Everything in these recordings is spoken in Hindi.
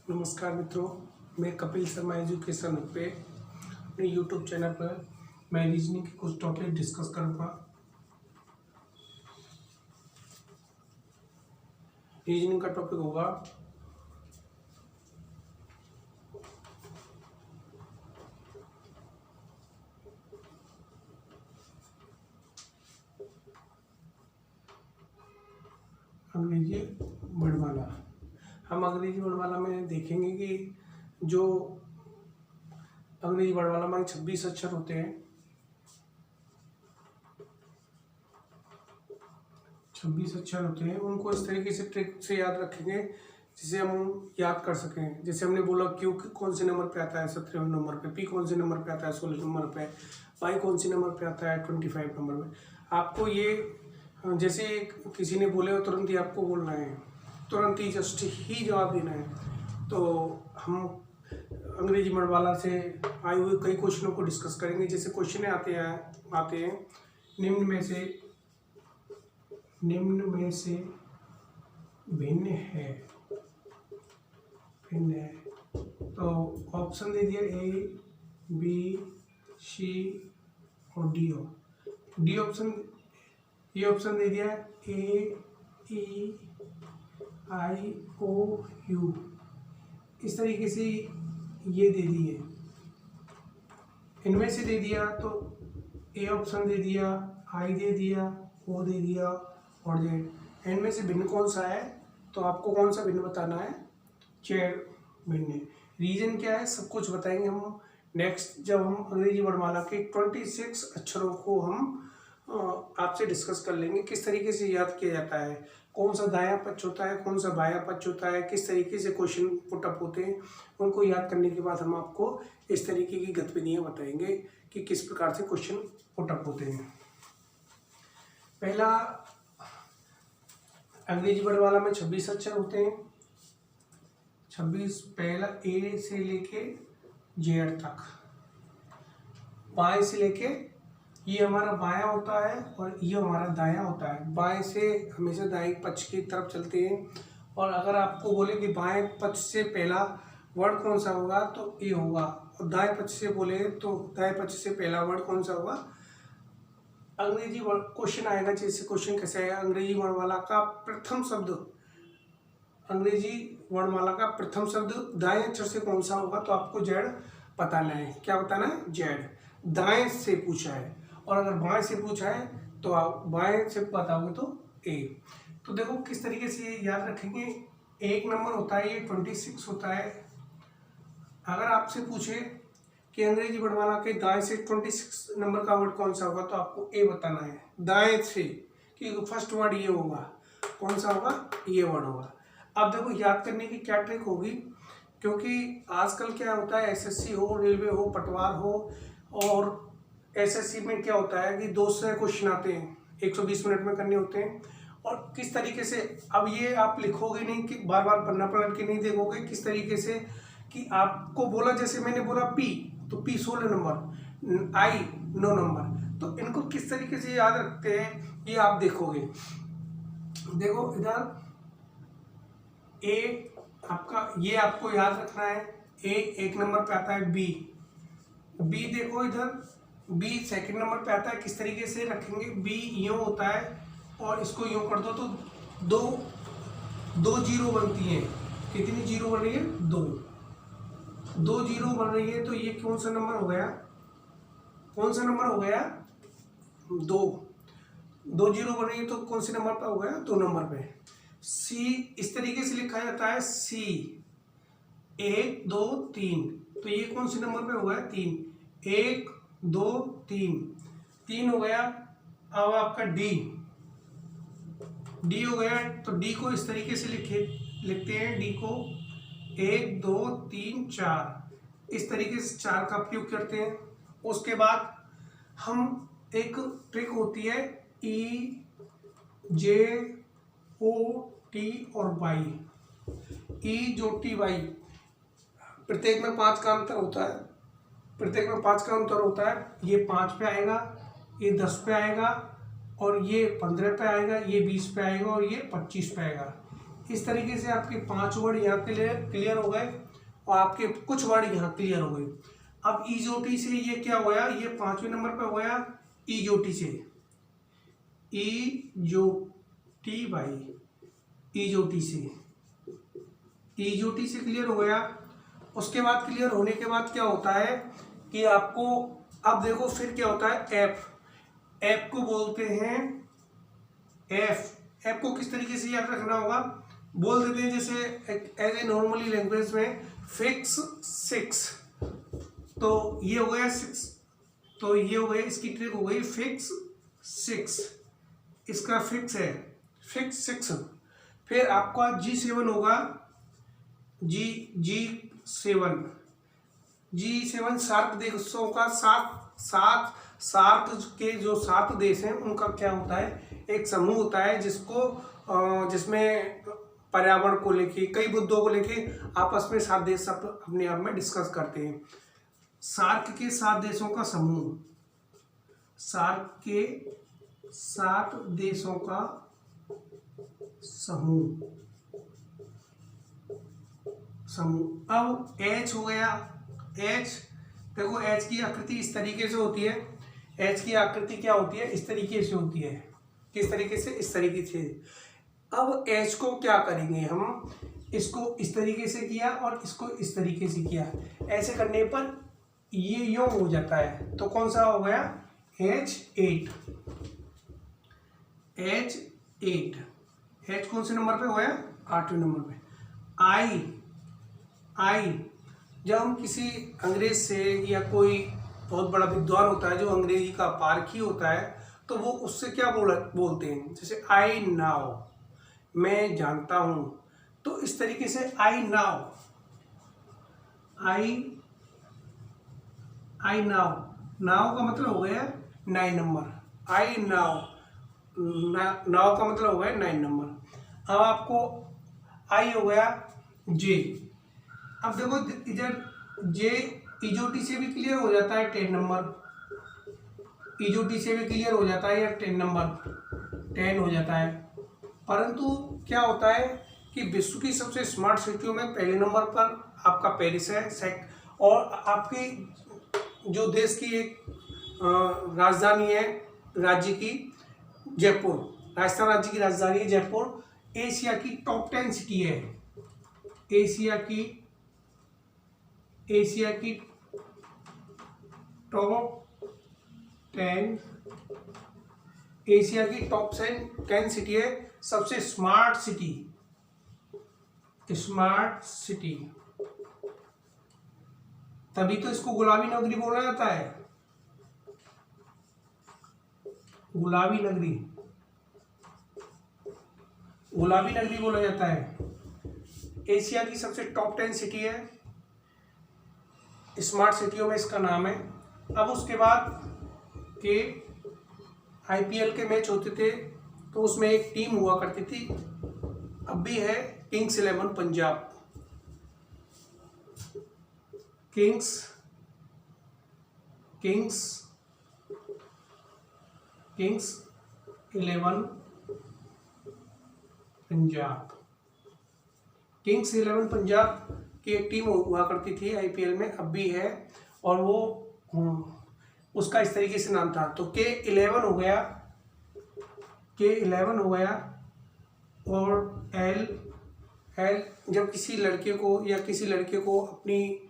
नमस्कार मित्रों, मैं कपिल शर्मा एजुकेशन पे अपने यूट्यूब चैनल पर मैं रीजनिंग के कुछ टॉपिक डिस्कस करूँगा। रीजनिंग का टॉपिक होगा अंग्रेजी वर्णमाला। हम अंग्रेजी वर्णमाला में देखेंगे कि जो अंग्रेजी वर्णमाला में 26 अक्षर होते हैं, 26 अक्षर होते हैं, उनको इस तरीके से ट्रिक से याद रखेंगे जिसे हम याद कर सकें। जैसे हमने बोला क्यू कौन से नंबर पे आता है 17वें नंबर पे, पी कौन से नंबर पे आता है 16 नंबर पे, वाई कौन से नंबर पे आता है 25 नंबर पे। आपको ये जैसे किसी ने बोले हो तुरंत ही आपको बोलना है, तुरंत ही जस्ट ही जवाब देना है। तो हम अंग्रेजी वर्णमाला से आए हुए कई क्वेश्चनों को डिस्कस करेंगे। जैसे क्वेश्चन आते हैं निम्न में से भिन्न है। तो ऑप्शन दे दिया ए, बी, सी और डी ऑप्शन। ये ऑप्शन दे दिया ए, ई, आई, ओ, यू। इस तरीके से ये दे दिए। इनमें से दे दिया तो ए ऑप्शन दे दिया, आई दे दिया, ओ दे दिया और जेड। इनमें से भिन्न कौन सा है तो आपको कौन सा भिन्न बताना है, जेड भिन्न है। रीजन क्या है सब कुछ बताएंगे हम नेक्स्ट, जब हम अंग्रेजी वर्णमाला के 26 अक्षरों को हम आपसे डिस्कस कर लेंगे। किस तरीके से याद किया जाता है, कौन सा दायां पक्ष होता है, कौन सा बायां पक्ष होता है, किस तरीके से क्वेश्चन पुटअप होते हैं, उनको याद करने के बाद हम आपको इस तरीके की गतिविधियां बताएंगे कि किस प्रकार से क्वेश्चन पुटअप होते हैं। पहला, अंग्रेजी वर्णमाला में 26 अक्षर होते हैं। 26 पहला ए से लेके जेड तक, बाएं से लेके, ये हमारा बायां होता है और ये हमारा दायां होता है। बाएं से हमेशा दाएं पक्ष की तरफ चलते हैं। और अगर आपको बोले कि बाएं पक्ष से पहला वर्ड कौन सा होगा तो ए होगा, और दाएं पक्ष से बोले तो दाएं पक्ष से पहला वर्ड कौन सा होगा। अंग्रेजी क्वेश्चन आएगा, जैसे क्वेश्चन कैसे आएगा, अंग्रेजी वर्णमाला का प्रथम शब्द, अंग्रेजी वर्णमाला का प्रथम शब्द दाएं अक्षर से कौन सा होगा तो आपको जेड बताना है। क्या बताना है, जेड। दाएं से पूछा है, और अगर बाएं से पूछा है तो आप बाएं से बताओगे तो ए। तो देखो किस तरीके से याद रखेंगे। एक नंबर होता है, ये 26 होता है। अगर आपसे पूछे कि अंग्रेजी वर्णमाला के दाएं से 26 नंबर का वर्ड कौन सा होगा तो आपको ए बताना है दाएं से, क्योंकि फर्स्ट वर्ड ये होगा। कौन सा होगा, ये वर्ड होगा। अब देखो याद करने की क्या ट्रिक होगी, क्योंकि आजकल क्या होता है, एसएससी हो, रेलवे हो, पटवार हो, और एसएससी में क्या होता है कि 200 क्वेश्चन आते हैं, 120 मिनट में करने होते हैं। और किस तरीके से, अब ये आप लिखोगे नहीं कि बार बार पन्ना पलट के नहीं देखोगे, किस तरीके से कि आपको बोला, जैसे मैंने बोला पी तो पी 16 नंबर, आई 9 नंबर, तो इनको किस तरीके से याद रखते हैं ये आप देखोगे। देखो इधर ए आपका, ये आपको याद रखना है। ए एक नंबर पे आता है, बी देखो इधर बी सेकंड नंबर पे आता है। किस तरीके से रखेंगे, बी यूं होता है और इसको यूं कर दो तो दो जीरो बनती है। कितनी जीरो बन रही है, दो जीरो बन रही है। तो ये कौन सा नंबर हो गया, कौन सा नंबर हो गया, दो जीरो बन रही है तो कौन से नंबर पे हो गया, 2 नंबर पे। सी इस तरीके से लिखा जाता है, सी 1 2 3, तो ये कौन से नंबर पे हो गया, 3, 1 2 3 हो गया। अब आपका डी हो गया, तो डी को इस तरीके से लिखते हैं, डी को 1 2 3 4, इस तरीके से 4 का उपयोग करते हैं। उसके बाद हम एक ट्रिक होती है, ई जे ओ टी और वाई, ई जो टी वाई, प्रत्येक में 5 का अंतर होता है, प्रत्येक में 5 का अंतर होता है। ये 5 पे आएगा, ये 10 पे आएगा, और ये 15 पे आएगा, ये 20 पे आएगा और ये 25 पे आएगा। इस तरीके से आपके 5 वर्ड यहाँ क्लियर हो गए और आपके कुछ वर्ड यहाँ क्लियर हो गए। अब ईजोटी से ये क्या हो गया, ये 5वें नंबर पे हो गया ईजोटी से, ईजोटी भाई, ईजोटी से क्लियर हो गया। उसके बाद क्लियर होने के बाद क्या होता है कि आपको अब देखो फिर क्या होता है, एफ को बोलते हैं एफ को किस तरीके से याद रखना होगा, बोल देते हैं जैसे एज ए नॉर्मली लैंग्वेज में फिक्स 6, तो ये हो गया 6, तो ये हो गया, इसकी ट्रिक हो गई फिक्स 6, इसका फिक्स है फिक्स 6। फिर आपका G7 होगा, G7 शार्क देशों का सात शार्क के जो 7 देश हैं उनका क्या होता है, एक समूह होता है जिसमें पर्यावरण को लेके कई मुद्दों को लेके आपस में 7 देश अपने आप में डिस्कस करते हैं। सार्क के 7 देशों का समूह, सार्क के 7 देशों का समूह। अब एच हो गया, एच देखो एच की आकृति इस तरीके से होती है, एच की आकृति क्या होती है, इस तरीके से होती है, किस तरीके से, इस तरीके से। अब एच को क्या करेंगे हम, इसको इस तरीके से किया और इसको इस तरीके से किया, ऐसे करने पर ये यूं हो जाता है, तो कौन सा हो गया H8, H कौन से नंबर पे हो गया, 8वें नंबर पे। आई जब हम किसी अंग्रेज से या कोई बहुत बड़ा विद्वान होता है जो अंग्रेजी का पारखी होता है, तो वो उससे क्या बोलते हैं, जैसे आई नाउ, मैं जानता हूँ, तो इस तरीके से आई नाउ, आई नाउ का मतलब हो गया 9 नंबर, आई नाउ का मतलब हो गया 9 नंबर। अब आपको आई हो गया जे, अब देखो इधर जे ईजोटी से भी क्लियर हो जाता है 10 नंबर, ईजोटी से भी क्लियर हो जाता है या 10 नंबर 10 हो जाता है। परंतु क्या होता है कि विश्व की सबसे स्मार्ट सिटियों में पहले नंबर पर आपका पेरिस है, और आपकी जो देश की एक राजधानी है राज्य की, जयपुर, राजस्थान राज्य की राजधानी है जयपुर, एशिया की टॉप 10 सिटी है, एशिया की टॉप 10, एशिया की टॉप 10 सिटी है, सबसे स्मार्ट सिटी, तभी तो इसको गुलाबी नगरी बोला जाता है, गुलाबी नगरी बोला जाता है। एशिया की सबसे टॉप 10 सिटी है, स्मार्ट सिटियों में इसका नाम है। अब उसके बाद के IPL के मैच होते थे तो उसमें एक टीम हुआ करती थी, अब भी है, Kings 11 Punjab, Kings 11 Punjab, Kings 11 Punjab की एक टीम हुआ करती थी IPL में, अब भी है, और वो उसका इस तरीके से नाम था। तो K11 हो गया, और L जब किसी लड़के को या किसी लड़के को अपनी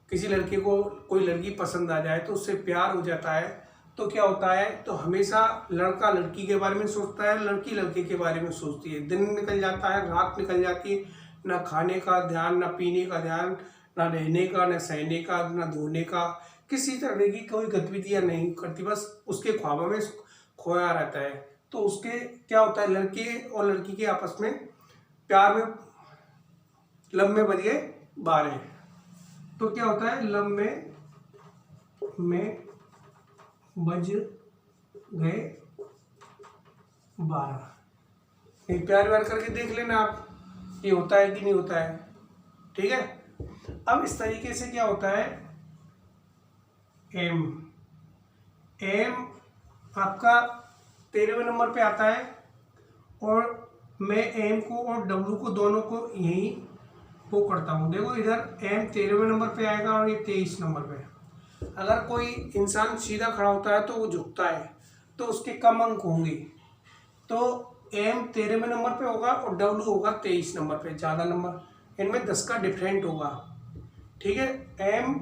किसी लड़के को कोई लड़की पसंद आ जाए तो उससे प्यार हो जाता है, तो क्या होता है, तो हमेशा लड़का लड़की के बारे में सोचता है, लड़की लड़के के बारे में सोचती है, दिन निकल जाता है, रात निकल जाती है, ना खाने का ध्यान, ना पीने का ध्यान, ना रहने का, ना सहने का, ना धोने का, किसी तरह की कोई गतिविधियाँ नहीं करती, बस उसके ख्वाबों में खोया रहता है। तो उसके क्या होता है, लड़के और लड़की के आपस में प्यार में लब में बज गए 12, तो क्या होता है, लब में बज गए 12। एक प्यार करके देख लेना आप, ये होता है कि नहीं होता है, ठीक है। अब इस तरीके से क्या होता है, एम आपका 13वें नंबर पे आता है, और मैं एम को और डब्लू को दोनों को यही वो करता हूँ। देखो इधर एम 13वें नंबर पे आएगा और ये 23 नंबर पे। अगर कोई इंसान सीधा खड़ा होता है तो वो झुकता है, तो उसके कम अंक होंगे। तो एम 13वें नंबर पे होगा और डब्लू होगा 23 नंबर पे, ज़्यादा नंबर। इनमें 10 का डिफरेंट होगा, ठीक है। एम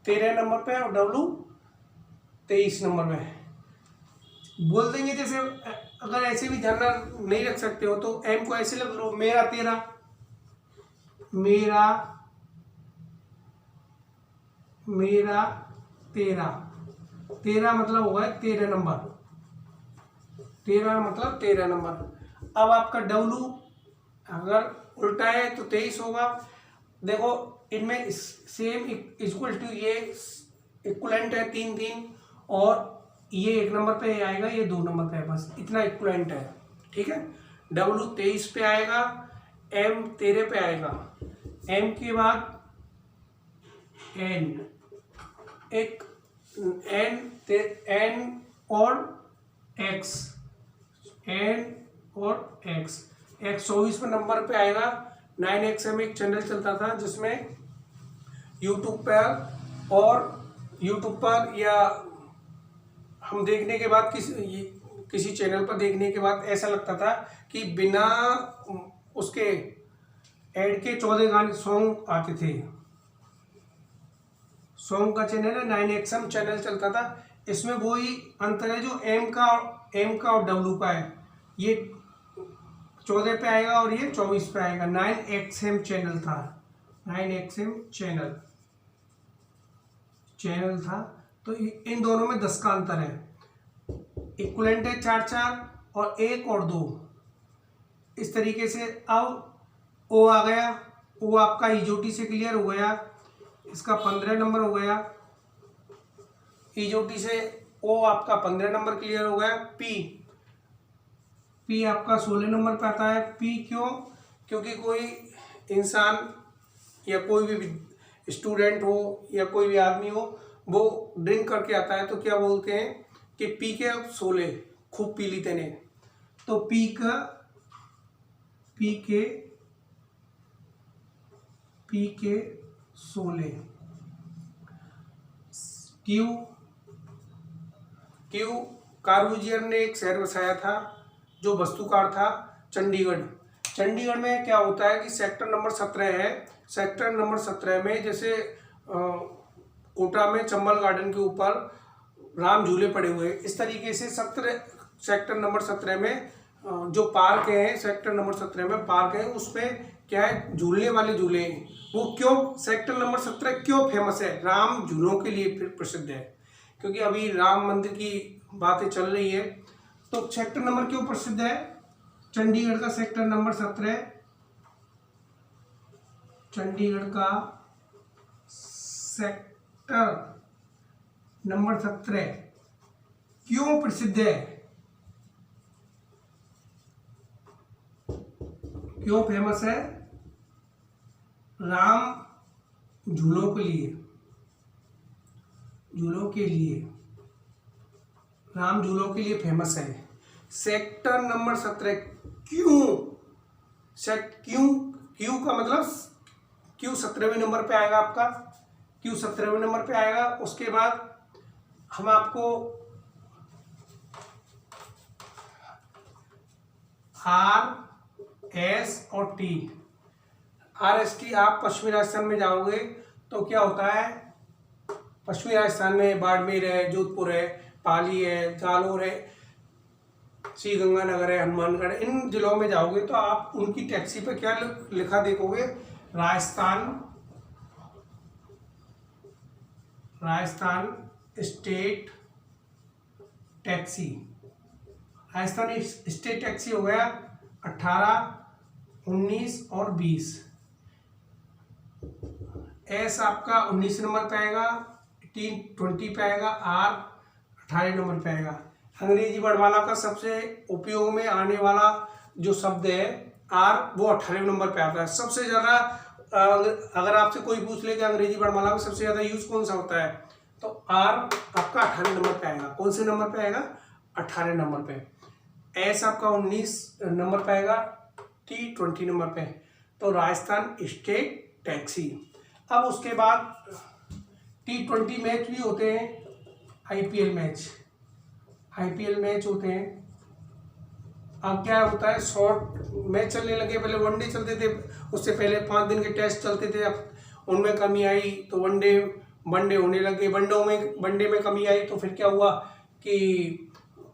13 नंबर पे और डब्लू 23 नंबर में बोल देंगे। जैसे अगर ऐसे भी ध्यान नहीं रख सकते हो तो एम को ऐसे लग लो, मेरा 13, मेरा 13 मतलब होगा 13 नंबर, 13 मतलब 13 नंबर। अब आपका डब्लू अगर उल्टा है तो 23 होगा। देखो इनमें सेम इक्वल टू, ये इक्वलेंट है 3 3, और ये 1 नंबर पे आएगा, ये 2 नंबर पे है, बस इतना इक्वलेंट है, ठीक है। डब्लू 23 पे आएगा, एम 13 पे आएगा। एम के बाद एन, एक एन और एक्स, एन और एक्स 24वें नंबर पे आएगा। 9XM एक चैनल चलता था जिसमें यूट्यूब पर, और यूट्यूब पर या हम देखने के बाद किसी चैनल पर देखने के बाद ऐसा लगता था कि बिना उसके ऐड के 14 गाने सॉन्ग आते थे। सॉन्ग का चैनल है, 9XM चैनल चलता था। इसमें वही अंतर है जो एम का और डब्लू का है। ये 14 पे आएगा और ये 24 पे आएगा। 9XM चैनल था, 9XM चैनल था। तो इन दोनों में 10 का अंतर है। इक्वलेंट है 4 4 और 1 और 2, इस तरीके से। अब ओ आ गया, ओ आपका इजोटी से क्लियर हो गया, इसका 15 नंबर हो गया। इजोटी से ओ आपका 15 नंबर क्लियर हो गया। पी आपका 16 नंबर पे आता है। पी क्यों? क्योंकि कोई इंसान या कोई भी स्टूडेंट हो या कोई भी आदमी हो, वो ड्रिंक करके आता है तो क्या बोलते हैं कि पी के 16, खूब पी ली तेने। तो पी के 16। क्यू कार्बूजियर ने एक शहर बसाया था जो वस्तुकार था, चंडीगढ़। चंडीगढ़ में क्या होता है कि सेक्टर नंबर 17 है। सेक्टर नंबर 17 में जैसे कोटा में चंबल गार्डन के ऊपर राम झूले पड़े हुए, इस तरीके से सेक्टर नंबर 17 में जो पार्क है, सेक्टर नंबर 17 में पार्क है, उसमें क्या है, झूलने वाले झूले हैं। वो क्यों सेक्टर नंबर 17 क्यों फेमस है? राम झूलों के लिए प्रसिद्ध है, क्योंकि अभी राम मंदिर की बातें चल रही है। तो सेक्टर नंबर क्यों प्रसिद्ध है? चंडीगढ़ का सेक्टर नंबर 17, चंडीगढ़ का सेक्टर नंबर 17 क्यों प्रसिद्ध है, क्यों फेमस है? राम झूलों के लिए, राम झूलों के लिए फेमस है। सेक्टर नंबर 17 क्यों का मतलब क्यों 17वें नंबर पे आएगा आपका, क्यों 17वें नंबर पे आएगा। उसके बाद हम आपको RS और T, RST, आप पश्चिमी राजस्थान में जाओगे तो क्या होता है, पश्चिमी राजस्थान में बाड़मेर है, जोधपुर है, पाली है, जालोर है, श्री गंगानगर है, हनुमानगढ़, इन जिलों में जाओगे तो आप उनकी टैक्सी पे क्या लिखा देखोगे, Rajasthan state taxi. Rajasthan state taxi हो गया 18, 19 और 20। एस आपका 19 नंबर पे आएगा, T 20 पे आएगा, R 18 नंबर पे आएगा। अंग्रेजी वर्णमाला का सबसे उपयोग में आने वाला जो शब्द है R, वो 18 नंबर पे आता है। सबसे ज़्यादा अगर आपसे कोई पूछ ले कि अंग्रेजी वर्णमाला में सबसे ज़्यादा यूज कौन सा होता है, तो R आपका 18 नंबर पे आएगा। कौन से नंबर पे आएगा? 18 नंबर पे। एस आपका 19 नंबर पे आएगा, टी 20 नंबर पे। तो राजस्थान स्टेट टैक्सी। अब उसके बाद T20 मैच भी होते हैं, IPL मैच होते हैं। अब क्या होता है, शॉर्ट मैच चलने लगे, पहले वनडे चलते थे, उससे पहले 5 दिन के टेस्ट चलते थे। अब उनमें कमी आई तो वनडे होने लगे, वनडे में कमी आई तो फिर क्या हुआ कि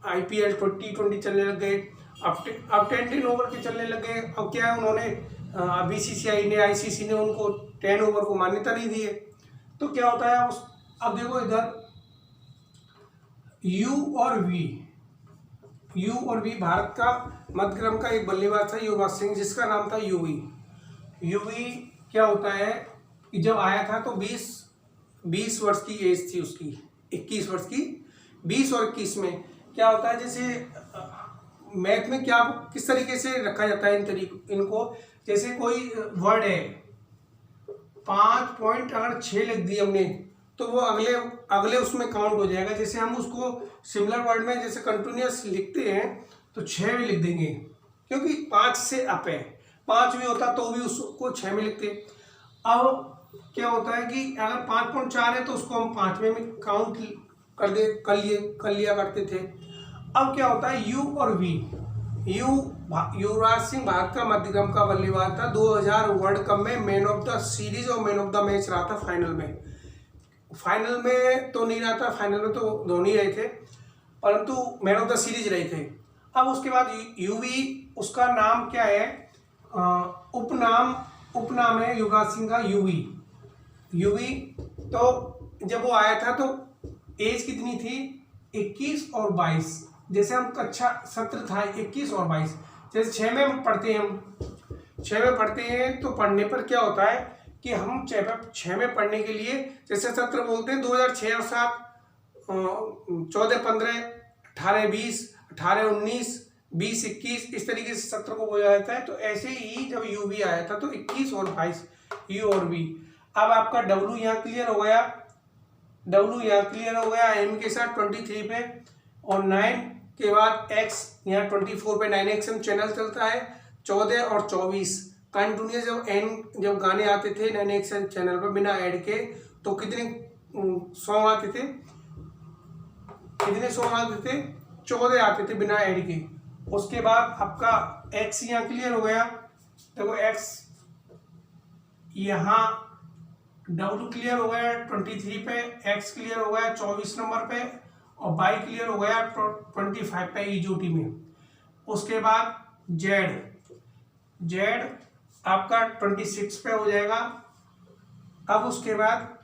IPL T20 चलने लग गए। अब 10 ओवर के चलने लगे। अब क्या है, उन्होंने BCCI ने, ICC ने उनको 10 ओवर को मान्यता नहीं दी है। तो क्या होता है, अब देखो इधर यू और वी भारत का मध्यक्रम का एक बल्लेबाज था, युवराज सिंह, जिसका नाम था यूवी। क्या होता है कि जब आया था तो 20 वर्ष की एज थी उसकी, 21 वर्ष की। 20 और 21 में क्या होता है, जैसे मैथ में क्या किस तरीके से रखा जाता है इनको, जैसे कोई वर्ड है 5 पॉइंट अगर 6 लिख दिए हमने तो वो अगले उसमें काउंट हो जाएगा। जैसे हम उसको सिमिलर वर्ड में जैसे कंटिन्यूअस लिखते हैं तो 6 में लिख देंगे, क्योंकि 5 से अप है, 5 भी होता तो भी उसको 6 में लिखते। अब क्या होता है कि अगर 5.4 है तो उसको हम 5 में काउंट कर लिया करते थे। अब क्या होता है, यू और वी। युवराज सिंह भारत का मध्यक्रम का बल्लेबाज था। 2000 वर्ल्ड कप में मैन ऑफ द सीरीज और मैन ऑफ द मैच रहा था। फाइनल में तो नहीं रहा था, फाइनल में तो धोनी रहे थे, परंतु मैन ऑफ द सीरीज रहे थे। अब उसके बाद यूवी, उसका नाम क्या है, उपनाम है युवराज सिंह का यूवी। तो जब वो आया था तो एज कितनी थी, 21 और 22। जैसे हम कक्षा सत्र था 21 और 22, जैसे 6 में पढ़ते हैं तो पढ़ने पर क्या होता है कि हम 6 में पढ़ने के लिए जैसे सत्र बोलते हैं 2006 और 7, 14, 15, 18, 20, 18, 19, 20, 21, इस तरीके से सत्र को बोला जाता है। तो ऐसे ही जब यूवी आया था तो 21 और 22, यू और वी। अब आपका डब्ल्यू यहाँ क्लियर हो गया, एम के साथ 23 पे, और 9 के बाद एक्स यहाँ 24 पे 9XM चैनल चलता है। 14 और 24 कंटिन्यूस जब गाने आते थे 9XM चैनल पर बिना ऐड के, तो कितने सॉन्ग आते थे, 14 आते थे बिना ऐड के। उसके बाद आपका एक्स यहाँ क्लियर हो गया, देखो एक्स यहाँ डब्ल्यू क्लियर हो गया 23 पे, एक्स क्लियर हो गया 24 नंबर पे, और वाई क्लियर हो गया 25 पे EJOT में। उसके बाद जेड आपका 26 पे हो जाएगा। अब उसके बाद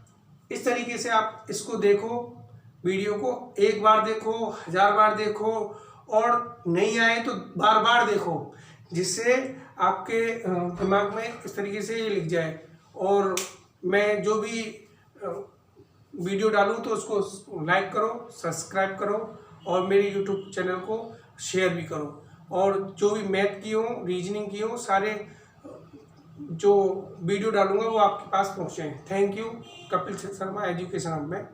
इस तरीके से आप इसको देखो, वीडियो को एक बार देखो, 1000 बार देखो, और नहीं आए तो बार बार देखो, जिससे आपके दिमाग में इस तरीके से ये लिख जाए। और मैं जो भी वीडियो डालूं तो उसको लाइक करो, सब्सक्राइब करो, और मेरे यूट्यूब चैनल को शेयर भी करो। और जो भी मैथ की हो, रीजनिंग की हो, सारे जो वीडियो डालूंगा वो आपके पास पहुँचे। Thank you. Kapil Sharma education hub में।